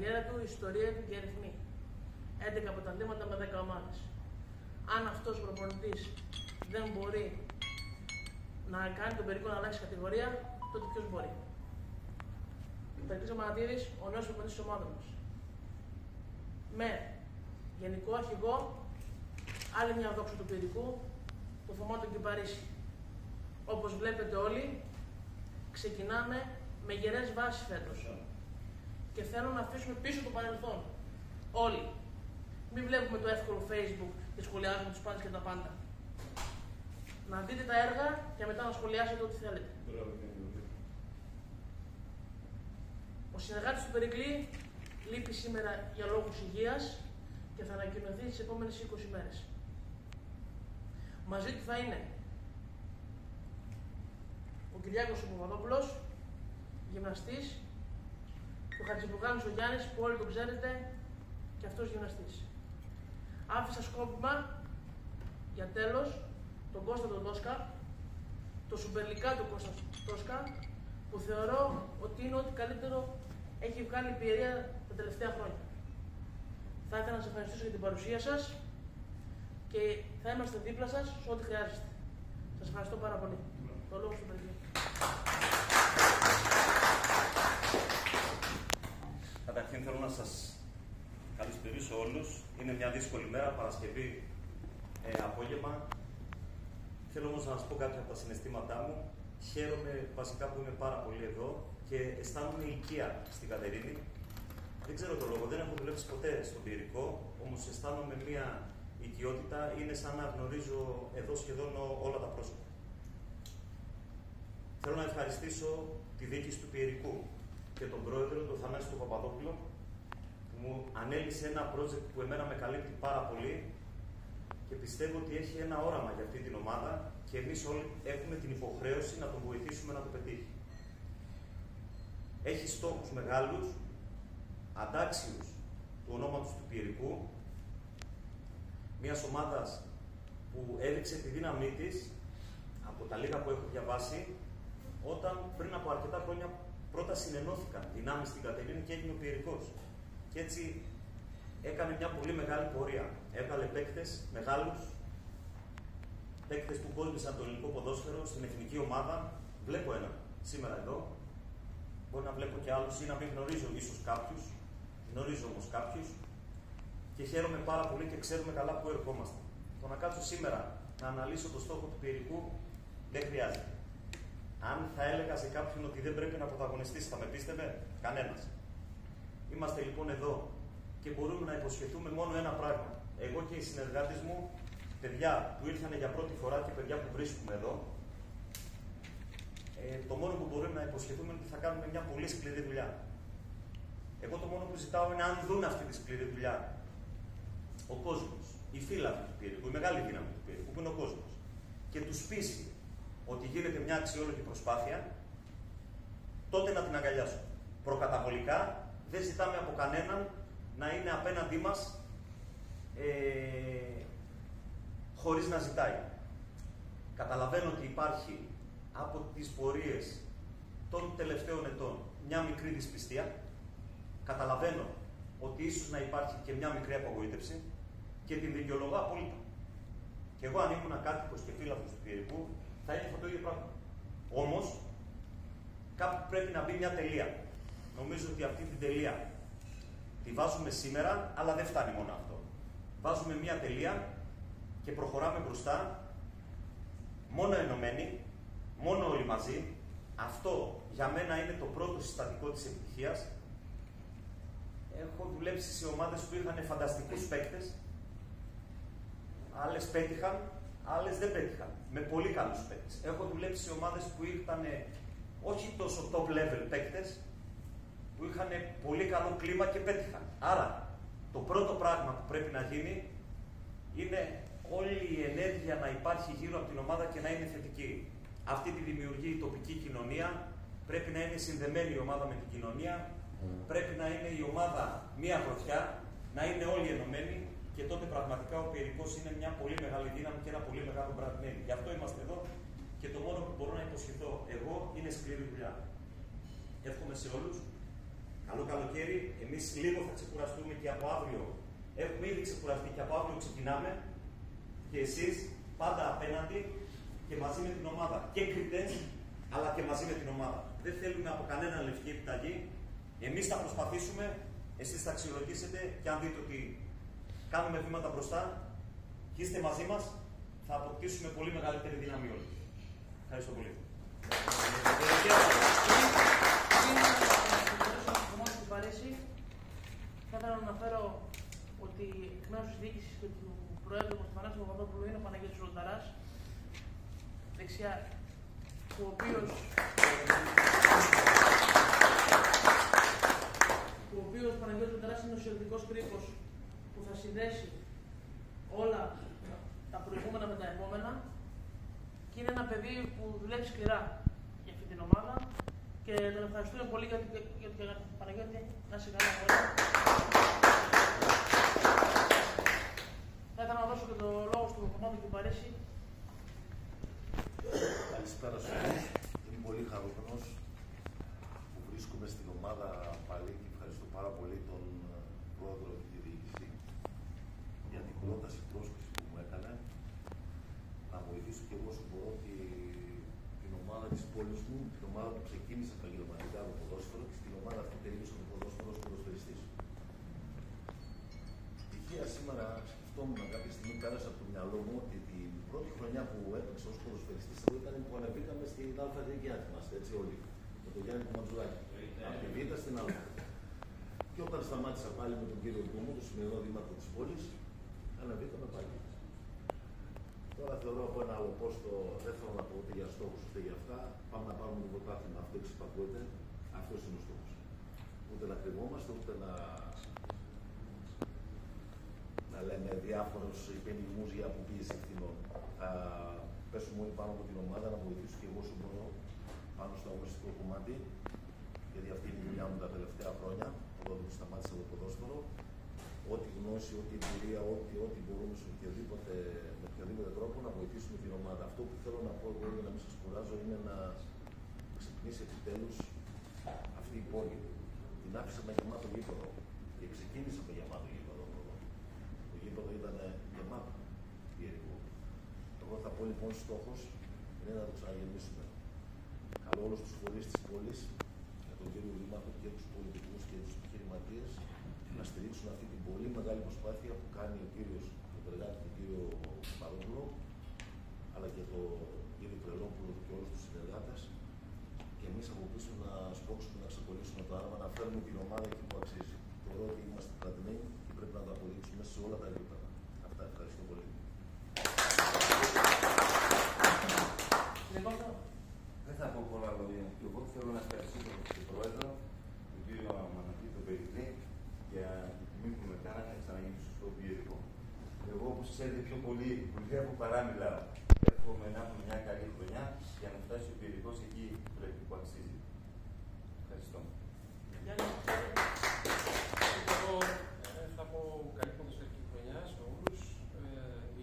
καριέρα του, η ιστορία του και οι αριθμοί. 11 πρωταθλήματα με 10 ομάδες. Αν αυτός ο προπονητής δεν μπορεί να κάνει τον Περικό να αλλάξει κατηγορία, τότε ποιος μπορεί. Περίκλης Μανατίδης, ο νέος προπονητής της ομάδας μας. Με γενικό αρχηγό, άλλη μια δόξα του Πυρικού, το Θωμά του Κυπαρίσι. Όπως βλέπετε όλοι, ξεκινάμε με γερές βάσεις φέτος. Και θέλω να αφήσουμε πίσω το παρελθόν. Όλοι. Μην βλέπουμε το εύκολο Facebook και σχολιάζουμε τους πάντες και τα πάντα. Να δείτε τα έργα και μετά να σχολιάσετε ό,τι θέλετε. Ο συνεργάτης του Περικλή λείπει σήμερα για λόγους υγείας και θα ανακοινωθεί τις επόμενες 20 μέρες. Μαζί του θα είναι ο Κυριάκος ο Παπαδόπουλος, γυμναστής, ο Χατζημπουργάνος ο Γιάννης, που όλοι τον ξέρετε, και αυτός γυμναστής. Άφησα σκόπιμα, για τέλος, τον Κώστα τον Τόσκα, το σουμπερλικά του Κώστα Τόσκα, που θεωρώ ότι είναι ό,τι καλύτερο έχει βγάλει η Πιερία τα τελευταία χρόνια. Θα ήθελα να σας ευχαριστήσω για την παρουσία σας και θα είμαστε δίπλα σας σε ό,τι χρειάζεστε. Σας ευχαριστώ πάρα πολύ. Το λόγο στο παιδί. Καταρχήν θέλω να σας καλησπερίσω όλους. Είναι μια δύσκολη μέρα, Παρασκευή απόγευμα. Θέλω όμως να σας πω κάποια από τα συναισθήματά μου. Χαίρομαι βασικά που είμαι πάρα πολύ εδώ και αισθάνομαι οικία στην Κατερίνη. Δεν ξέρω το λόγο, δεν έχω δουλέψει ποτέ στον Πυρικό, όμως αισθάνομαι μια οικειότητα, είναι σαν να γνωρίζω εδώ σχεδόν όλα τα πρόσωπα. Θέλω να ευχαριστήσω τη διοίκηση του Πυρικού και τον πρόεδρο, τον Θανάση τον Παπαδόπουλο, που μου ανέλησε ένα project που εμένα με καλύπτει πάρα πολύ και πιστεύω ότι έχει ένα όραμα για αυτή την ομάδα και εμείς όλοι έχουμε την υποχρέωση να τον βοηθήσουμε να το πετύχει. Έχει στόχους μεγάλους, αντάξιους του ονόματος του Πυρικού, μιας ομάδας που έδειξε τη δύναμή της, από τα λίγα που έχω διαβάσει, όταν πριν από αρκετά χρόνια πρώτα συνενώθηκαν δυνάμεις στην Κατερίνη και έγινε ο Πυρικός. Και έτσι έκανε μια πολύ μεγάλη πορεία. Έβγαλε παίκτες μεγάλους, παίκτες που κόσμησαν το ελληνικό ποδόσφαιρο στην εθνική ομάδα. Βλέπω έναν σήμερα εδώ. Μπορεί να βλέπω και άλλους ή να μην γνωρίζω ίσως κάποιους. Γνωρίζω όμως κάποιους. Και χαίρομαι πάρα πολύ και ξέρουμε καλά πού ερχόμαστε. Το να κάτσω σήμερα να αναλύσω το στόχο του Πυρικού δεν χρειάζεται. Αν θα έλεγα σε κάποιον ότι δεν πρέπει να πρωταγωνιστήσει, θα με πίστευε? Κανένας. Είμαστε λοιπόν εδώ και μπορούμε να υποσχεθούμε μόνο ένα πράγμα. Εγώ και οι συνεργάτες μου, παιδιά που ήρθαν για πρώτη φορά και παιδιά που βρίσκουμε εδώ, το μόνο που μπορούμε να υποσχεθούμε είναι ότι θα κάνουμε μια πολύ σκληρή δουλειά. Εγώ το μόνο που ζητάω είναι αν δουν αυτή τη σκληρή δουλειά ο κόσμος, οι φύλαθλοι του Πυρικού, η μεγάλη δύναμη του Πυρικού, που είναι ο κόσμος, και τους πείσει ότι γίνεται μια αξιόλογη προσπάθεια, τότε να την αγκαλιάσουν. Προκαταβολικά δεν ζητάμε από κανέναν να είναι απέναντί μας χωρίς να ζητάει. Καταλαβαίνω ότι υπάρχει από τις πορείες των τελευταίων ετών μια μικρή δυσπιστία. Καταλαβαίνω ότι ίσως να υπάρχει και μια μικρή απογοήτευση και την δικαιολογώ απόλυτα. Και εγώ αν ήμουν κάτοικος και φύλαθλος του Πυρικού θα έλεγα το ίδιο πράγμα. Όμως κάπου πρέπει να μπει μια τελεία. Νομίζω ότι αυτή την τελεία τη βάζουμε σήμερα, αλλά δεν φτάνει μόνο αυτό. Βάζουμε μια τελεία και προχωράμε μπροστά, μόνο ενωμένοι, μόνο όλοι μαζί. Αυτό για μένα είναι το πρώτο συστατικό της επιτυχίας. Έχω δουλέψει σε ομάδες που είχαν φανταστικούς παίκτες, άλλες πέτυχαν, άλλες δεν πέτυχαν, με πολύ καλούς παίκτες. Έχω δουλέψει σε ομάδες που ήταν όχι τόσο top level παίκτες, που είχαν πολύ καλό κλίμα και πέτυχαν. Άρα, το πρώτο πράγμα που πρέπει να γίνει είναι όλη η ενέργεια να υπάρχει γύρω από την ομάδα και να είναι θετική. Αυτή τη δημιουργεί η τοπική κοινωνία, πρέπει να είναι συνδεμένη η ομάδα με την κοινωνία, πρέπει να είναι η ομάδα μία γροθιά, να είναι όλοι ενωμένοι και τότε πραγματικά ο Πυρικός είναι μια πολύ μεγάλη δύναμη και ένα πολύ μεγάλο brand name. Γι' αυτό είμαστε εδώ και το μόνο που μπορώ να υποσχεθώ εγώ είναι σκληρή δουλειά. Εύχομαι σε όλους Καλό καλοκαίρι. Εμείς λίγο θα ξεκουραστούμε και από αύριο. Έχουμε ήδη ξεκουραστεί και από αύριο ξεκινάμε. Και εσείς πάντα απέναντι και μαζί με την ομάδα. Και κριτές, αλλά και μαζί με την ομάδα. Δεν θέλουμε από κανέναν λευκή επιταγή. Εμείς θα προσπαθήσουμε, εσείς θα αξιολογήσετε και αν δείτε ότι κάνουμε βήματα μπροστά και είστε μαζί μας, θα αποκτήσουμε πολύ μεγαλύτερη δύναμη όλοι. Ευχαριστώ πολύ. Θα ήθελα να αναφέρω ότι εκ μέρους της διοίκησης και του Προέδρου του Θανάση Παπαδόπουλου είναι ο Παναγιώτης Λονταράς, δεξιά, ο οποίος Παναγιώτης Λονταράς είναι ο σιωπητικός κρίκος που θα συνδέσει όλα τα προηγούμενα με τα επόμενα και είναι ένα παιδί που δουλεύει σκληρά για αυτή την ομάδα και τον ευχαριστούμε πολύ για την Παναγιώτη. Να είσαι καλά, πολύ. Θα ήθελα να δώσω και το λόγο στον Κομμάτι που παρέσει. Καλησπέρα σε όλους. Είμαι πολύ χαρούμενος που βρίσκομαι στην ομάδα πάλι και ευχαριστώ πάρα πολύ τον πρόεδρο και τη διοίκηση για την πρόταση πρόσκληση που μου έκανε να βοηθήσω και εγώ όσο μπορώ την ομάδα της πόλης μου, την ομάδα που ξεκίνησε επαγγελματικά το ποδόσφαιρο και στην ομάδα αυτή τελείωσε το ποδόσφαιρο ως ποδοσφαιριστής. Τυχαία σήμερα σκεφτόμουν κάποια στιγμή, πέρασε από το μυαλό μου ότι την πρώτη χρονιά που έπαιξε ως ποδοσφαιριστής εδώ ήταν που ανεβήκαμε στην ΑΔ, αν θυμάστε, έτσι όλοι, με τον Γιάννη Κουματζουράκη. Από τη Β στην Α. Και όταν σταμάτησα πάλι με τον κύριο Γκούμου, τον σημερινό δήμαρχο της πόλης, ανεβήκαμε πάλι. Τώρα θεωρώ από ένα άλλο πόστο, δεν θέλω να πω ούτε για στόχους ούτε για αυτά. Πάμε να πάρουμε το πρωτάθλημα, αυτό εξυπακούεται. Αυτό είναι ο στόχος. Ούτε να κρυβόμαστε, ούτε να λέμε διάφορους υπενιγμούς για αποποίηση ευθυνών. Θα πέσουμε όλοι πάνω από την ομάδα, να βοηθήσω και εγώ όσο μπορώ πάνω στο αγωνιστικό κομμάτι. Γιατί αυτή είναι η δουλειά μου τα τελευταία χρόνια, από τότε που σταμάτησα το ποδόσφαιρο. Ό,τι γνώση, ό,τι εμπειρία, ό,τι μπορούμε με οποιοδήποτε τρόπο να βοηθήσουμε την ομάδα. Αυτό που θέλω να πω εγώ για να μην σας κουράζω είναι να ξυπνήσει επιτέλους αυτή η πόλη. Την άφησα με γεμάτο γήπεδο και ξεκίνησα με γεμάτο γήπεδο. Το γήπεδο ήταν γεμάτο ιερικό. Εγώ θα πω λοιπόν στόχος είναι να το ξαναγεμίσουμε. Καλώ όλους τους φορείς της πόλης, για τον κύριο Δήμαρχο και τους πολιτικούς και τους επιχειρηματίες, να στηρίξουν αυτή την πολύ μεγάλη προσπάθεια που κάνει ο κύριος Πετεργάτη και ο κύριο Παρόγλου, αλλά και τον κύριο Τρελόπουλο και όλους τους συνεργάτες. Και εμείς από πίσω να σπρώξουμε, να ξεκολλήσουμε το άρμα, να φέρουμε την ομάδα εκεί που αξίζει. Θεωρώ ότι είμαστε κρατημένοι και πρέπει να το αποδείξουμε σε όλα τα επίπεδα. Αυτά, ευχαριστώ πολύ. Δεν θα πω πολλά λόγια. Εγώ θέλω να ευχαριστήσω τον Πρόεδρο, τον κύριο Μανατή, τον Περικλή, για την τιμή που με κάνανε να ξαναγίνω στο ποιητικό. Εγώ, όπως ξέρετε, πιο πολύ δουλεύω παρά μιλάω. Εύχομαι να έχουμε μια καλή χρονιά για να φτάσει ο ποιητικός εκεί που αξίζει. Ευχαριστώ. Εγώ θα πω καλή ποδοσφαιρική χρονιά σε όλους,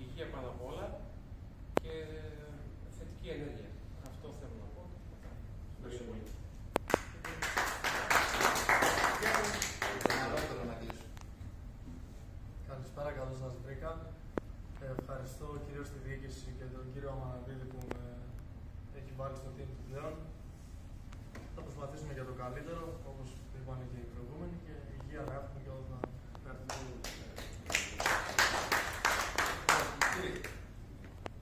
υγεία πάνω απ' όλα και θετική ενέργεια. Αυτό θέλω να πω. Ευχαριστώ πολύ. Καλησπέρα, καλώς σας βρήκα. Ευχαριστώ κυρίως τη διοίκηση και τον κύριο Αμαναδίδη που με έχει βάλει στο team του πλέον. Θα προσπαθήσουμε για το καλύτερο, όπως είπαν και οι προηγούμενοι, και υγεία να έχουμε και όλα να έρθουν.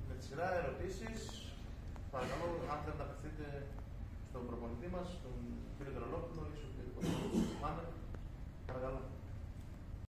Με τη σειρά ερωτήσεις, παρακαλώ αν θέλετε να απευθύνετε στον προπονητή μας, τον κύριο Τρελόπουλο, ίσως και τον Μάνερ. Παρακαλώ.